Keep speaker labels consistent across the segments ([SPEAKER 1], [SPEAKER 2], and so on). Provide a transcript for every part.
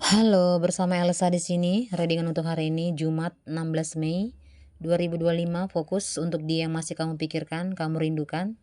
[SPEAKER 1] Halo, bersama Elsa di sini. Readingan untuk hari ini Jumat 16 Mei 2025. Fokus untuk dia yang masih kamu pikirkan, kamu rindukan.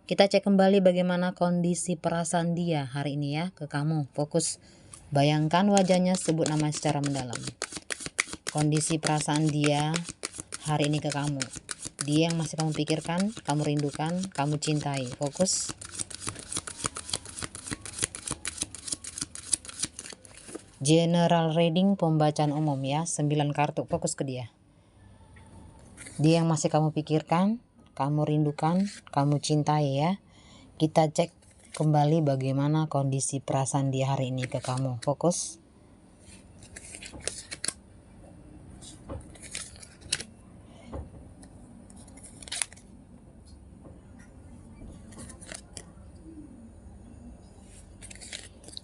[SPEAKER 1] Kita cek kembali bagaimana kondisi perasaan dia hari ini ya ke kamu. Fokus. Bayangkan wajahnya, sebut nama secara mendalam. Kondisi perasaan dia hari ini ke kamu. Dia yang masih kamu pikirkan, kamu rindukan, kamu cintai. Fokus. General reading, pembacaan umum ya, 9 kartu, fokus ke dia. Dia yang masih kamu pikirkan, kamu rindukan, kamu cintai ya. Kita cek kembali bagaimana kondisi perasaan dia hari ini ke kamu. Fokus.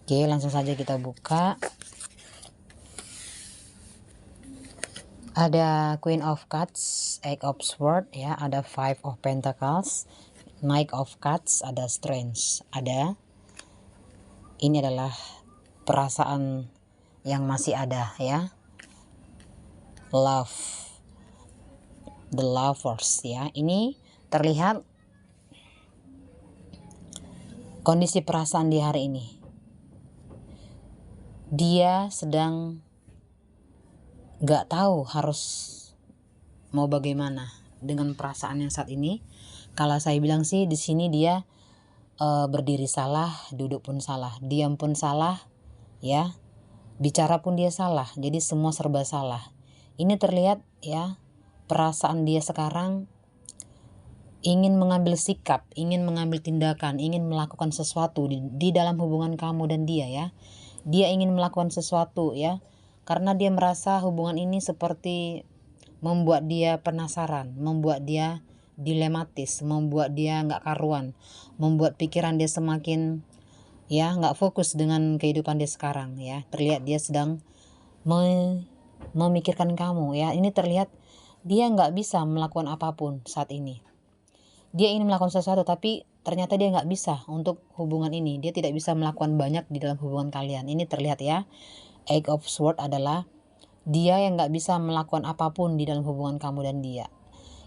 [SPEAKER 1] Oke, langsung saja kita buka. Ada Queen of Cups, Eight of Swords ya, ada Five of Pentacles, Knight of Cups, ada Strength, ada. Ini adalah perasaan yang masih ada ya. Love, the lovers ya. Ini terlihat kondisi perasaan di hari ini. Dia sedang gak tahu harus mau bagaimana dengan perasaan yang saat ini. Kalau saya bilang sih di sini dia berdiri salah, duduk pun salah, diam pun salah, ya, bicara pun dia salah. Jadi semua serba salah. Ini terlihat ya, perasaan dia sekarang ingin mengambil sikap, ingin mengambil tindakan, ingin melakukan sesuatu di dalam hubungan kamu dan dia ya. Dia ingin melakukan sesuatu ya, karena dia merasa hubungan ini seperti membuat dia penasaran, membuat dia dilematis, membuat dia nggak karuan, membuat pikiran dia semakin ya nggak fokus dengan kehidupan dia sekarang ya. Terlihat dia sedang memikirkan kamu ya. Ini terlihat dia nggak bisa melakukan apapun saat ini. Dia ingin melakukan sesuatu tapi ternyata dia nggak bisa untuk hubungan ini. Dia tidak bisa melakukan banyak di dalam hubungan kalian. Ini terlihat ya. Eight of Swords adalah dia yang nggak bisa melakukan apapun di dalam hubungan kamu dan dia.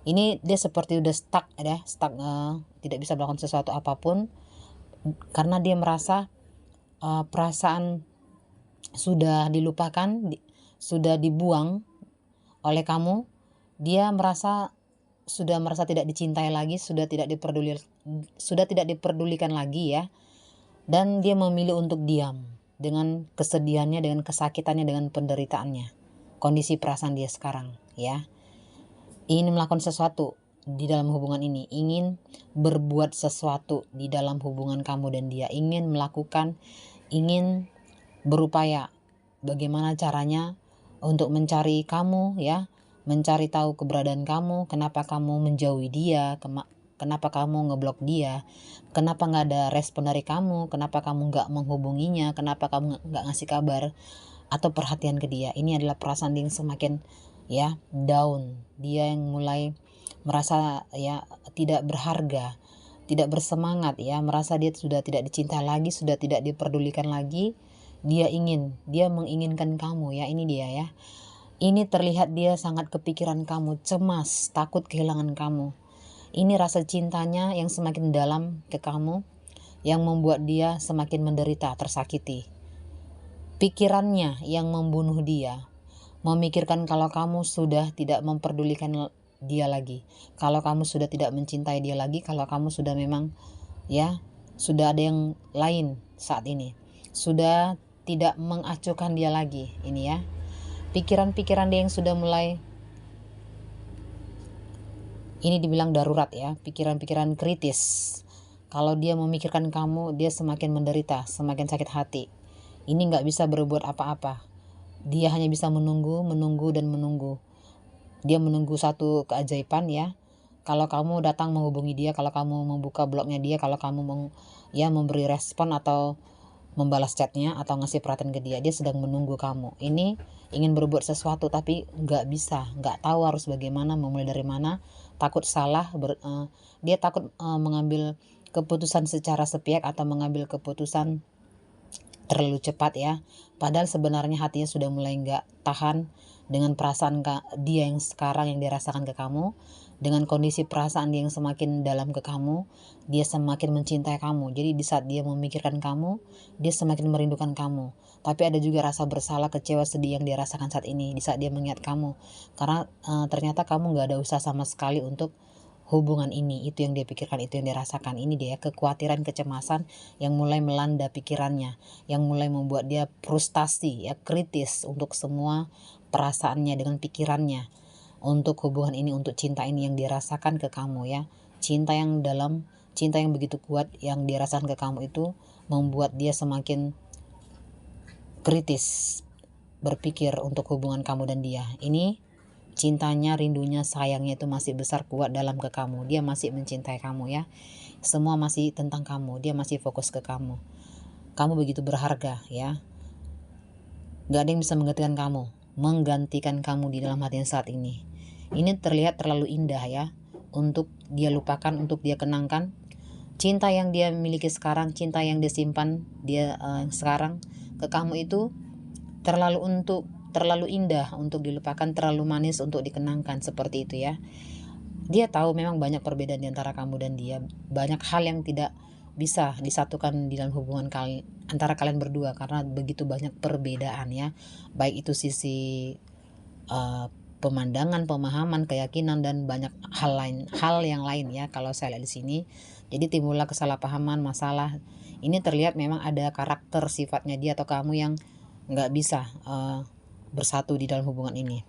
[SPEAKER 1] Ini dia seperti udah stuck ya, tidak bisa melakukan sesuatu apapun karena dia merasa perasaan sudah dilupakan, sudah dibuang oleh kamu. Dia sudah merasa tidak dicintai lagi, sudah tidak diperdulikan lagi ya. Dan dia memilih untuk diam dengan kesedihannya, dengan kesakitannya, dengan penderitaannya. Kondisi perasaan dia sekarang ya. Ingin melakukan sesuatu di dalam hubungan ini, ingin berbuat sesuatu di dalam hubungan kamu dan dia, ingin berupaya bagaimana caranya untuk mencari kamu ya, mencari tahu keberadaan kamu, kenapa kamu menjauhi dia, kenapa kamu ngeblok dia, kenapa nggak ada respon dari kamu, kenapa kamu nggak menghubunginya, kenapa kamu nggak ngasih kabar atau perhatian ke dia. Ini adalah perasaan yang semakin ya down. Dia yang mulai merasa ya tidak berharga, tidak bersemangat ya, merasa dia sudah tidak dicinta lagi, sudah tidak diperdulikan lagi. Dia menginginkan kamu ya. Ini dia ya. Ini terlihat dia sangat kepikiran kamu, cemas, takut kehilangan kamu. Ini rasa cintanya yang semakin dalam ke kamu, yang membuat dia semakin menderita, tersakiti. Pikirannya yang membunuh dia, memikirkan kalau kamu sudah tidak memperdulikan dia lagi, kalau kamu sudah tidak mencintai dia lagi, kalau kamu sudah memang ya sudah ada yang lain saat ini, sudah tidak mengacuhkan dia lagi. Ini ya, pikiran-pikiran dia yang sudah mulai, ini dibilang darurat ya, pikiran-pikiran kritis. Kalau dia memikirkan kamu, dia semakin menderita, semakin sakit hati. Ini nggak bisa berbuat apa-apa. Dia hanya bisa menunggu, dan menunggu. Dia menunggu satu keajaiban ya. Kalau kamu datang menghubungi dia, kalau kamu membuka blognya dia, kalau kamu memberi respon atau membalas chatnya atau ngasih perhatian ke dia, dia sedang menunggu kamu. Ini ingin berbuat sesuatu tapi nggak bisa, nggak tahu harus bagaimana, memulai dari mana, takut salah, dia takut mengambil keputusan secara sepihak atau mengambil keputusan terlalu cepat ya. Padahal sebenarnya hatinya sudah mulai nggak tahan dengan perasaan dia yang sekarang yang dirasakan ke kamu, dengan kondisi perasaan dia yang semakin dalam ke kamu, dia semakin mencintai kamu. Jadi di saat dia memikirkan kamu, dia semakin merindukan kamu. Tapi ada juga rasa bersalah, kecewa, sedih yang dia rasakan saat ini di saat dia mengingat kamu. Karena ternyata kamu nggak ada usaha sama sekali untuk hubungan ini. Itu yang dia pikirkan, itu yang dia rasakan. Ini dia kekhawatiran, kecemasan yang mulai melanda pikirannya, yang mulai membuat dia frustasi ya, kritis untuk semua perasaannya dengan pikirannya, untuk hubungan ini, untuk cinta ini yang dirasakan ke kamu ya. Cinta yang dalam, cinta yang begitu kuat yang dirasakan ke kamu itu membuat dia semakin kritis berpikir untuk hubungan kamu dan dia. Ini cintanya, rindunya, sayangnya itu masih besar, kuat dalam ke kamu. Dia masih mencintai kamu ya. Semua masih tentang kamu. Dia masih fokus ke kamu. Kamu begitu berharga ya. Gak ada yang bisa menggantikan kamu di dalam hati yang saat ini. Ini terlihat terlalu indah ya, untuk dia lupakan, untuk dia kenangkan. Cinta yang dia miliki sekarang, cinta yang dia simpan dia sekarang ke kamu itu terlalu indah untuk dilupakan, terlalu manis untuk dikenangkan, seperti itu ya. Dia tahu memang banyak perbedaan di antara kamu dan dia, banyak hal yang tidak bisa disatukan di dalam hubungan antara kalian berdua karena begitu banyak perbedaan ya, baik itu sisi pemandangan, pemahaman, keyakinan, dan banyak hal yang lain ya kalau saya lihat di sini. Jadi timbullah kesalahpahaman, masalah. Ini terlihat memang ada karakter sifatnya dia atau kamu yang nggak bisa bersatu di dalam hubungan ini.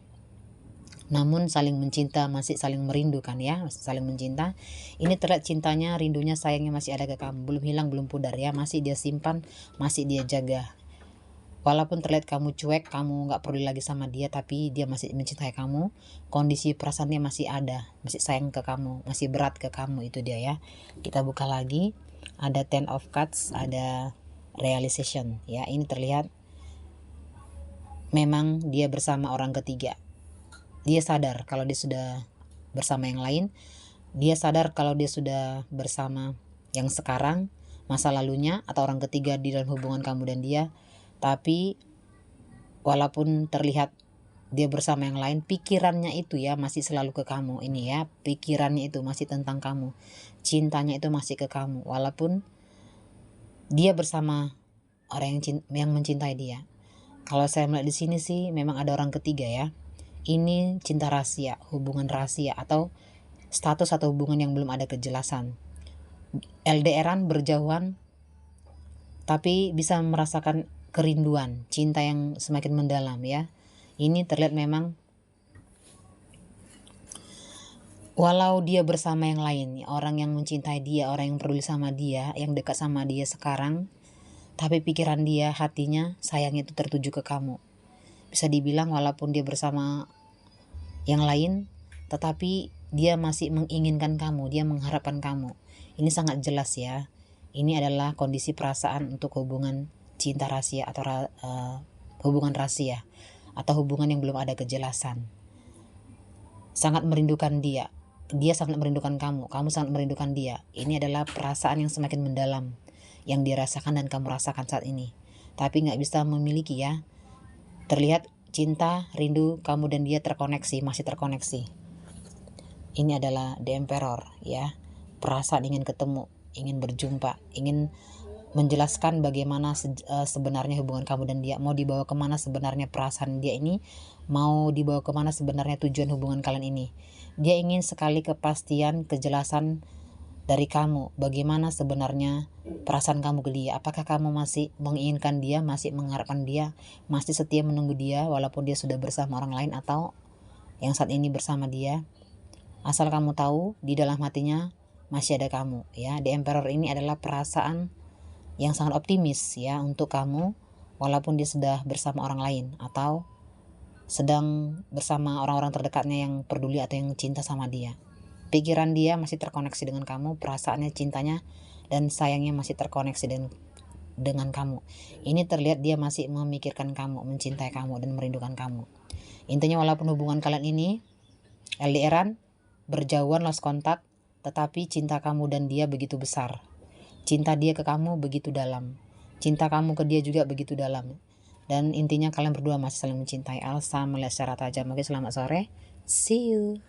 [SPEAKER 1] Namun saling mencinta, masih saling merindukan ya, masih saling mencinta. Ini terlihat cintanya, rindunya, sayangnya masih ada ke kamu, belum hilang, belum pudar ya, masih dia simpan, masih dia jaga. Walaupun terlihat kamu cuek, kamu nggak peduli lagi sama dia, tapi dia masih mencintai kamu. Kondisi perasaannya masih ada, masih sayang ke kamu, masih berat ke kamu, itu dia ya. Kita buka lagi, ada Ten of Cups, ada realization ya. Ini terlihat memang dia bersama orang ketiga. Dia sadar kalau dia sudah bersama yang lain. Dia sadar kalau dia sudah bersama yang sekarang, masa lalunya, atau orang ketiga di dalam hubungan kamu dan dia. Tapi walaupun terlihat dia bersama yang lain, pikirannya itu ya masih selalu ke kamu. Ini ya, pikirannya itu masih tentang kamu, cintanya itu masih ke kamu, walaupun dia bersama orang yang mencintai dia. Kalau saya melihat di sini sih memang ada orang ketiga ya. Ini cinta rahasia, hubungan rahasia, atau status atau hubungan yang belum ada kejelasan. LDRan, berjauhan, tapi bisa merasakan kerinduan, cinta yang semakin mendalam ya. Ini terlihat memang walau dia bersama yang lain, orang yang mencintai dia, orang yang peduli sama dia, yang dekat sama dia sekarang, tapi pikiran dia, hatinya, sayang itu tertuju ke kamu. Bisa dibilang walaupun dia bersama yang lain, tetapi dia masih menginginkan kamu, dia mengharapkan kamu. Ini sangat jelas ya. Ini adalah kondisi perasaan untuk hubungan cinta rahasia atau hubungan rahasia, atau hubungan yang belum ada kejelasan. Sangat merindukan dia. Dia sangat merindukan kamu, kamu sangat merindukan dia. Ini adalah perasaan yang semakin mendalam yang dirasakan dan kamu rasakan saat ini. Tapi gak bisa memiliki ya. Terlihat cinta, rindu, kamu dan dia terkoneksi, masih terkoneksi. Ini adalah The Emperor ya. Perasaan ingin ketemu, ingin berjumpa, ingin menjelaskan bagaimana sebenarnya hubungan kamu dan dia, mau dibawa kemana sebenarnya perasaan dia ini, mau dibawa kemana sebenarnya tujuan hubungan kalian ini. Dia ingin sekali kepastian, kejelasan dari kamu, bagaimana sebenarnya perasaan kamu ke dia. Apakah kamu masih menginginkan dia, masih mengharapkan dia, masih setia menunggu dia walaupun dia sudah bersama orang lain, atau yang saat ini bersama dia. Asal kamu tahu di dalam hatinya masih ada kamu ya. The Emperor ini adalah perasaan yang sangat optimis ya untuk kamu, walaupun dia sudah bersama orang lain atau sedang bersama orang-orang terdekatnya yang peduli atau yang cinta sama dia. Pikiran dia masih terkoneksi dengan kamu, perasaannya, cintanya, dan sayangnya masih terkoneksi dengan kamu. Ini terlihat dia masih memikirkan kamu, mencintai kamu, dan merindukan kamu. Intinya walaupun hubungan kalian ini LDRan, berjauhan, lost kontak, tetapi cinta kamu dan dia begitu besar. Cinta dia ke kamu begitu dalam. cinta kamu ke dia juga begitu dalam. Dan intinya kalian berdua masih saling mencintai. Elsa melihat secara tajam. Oke, selamat sore. See you.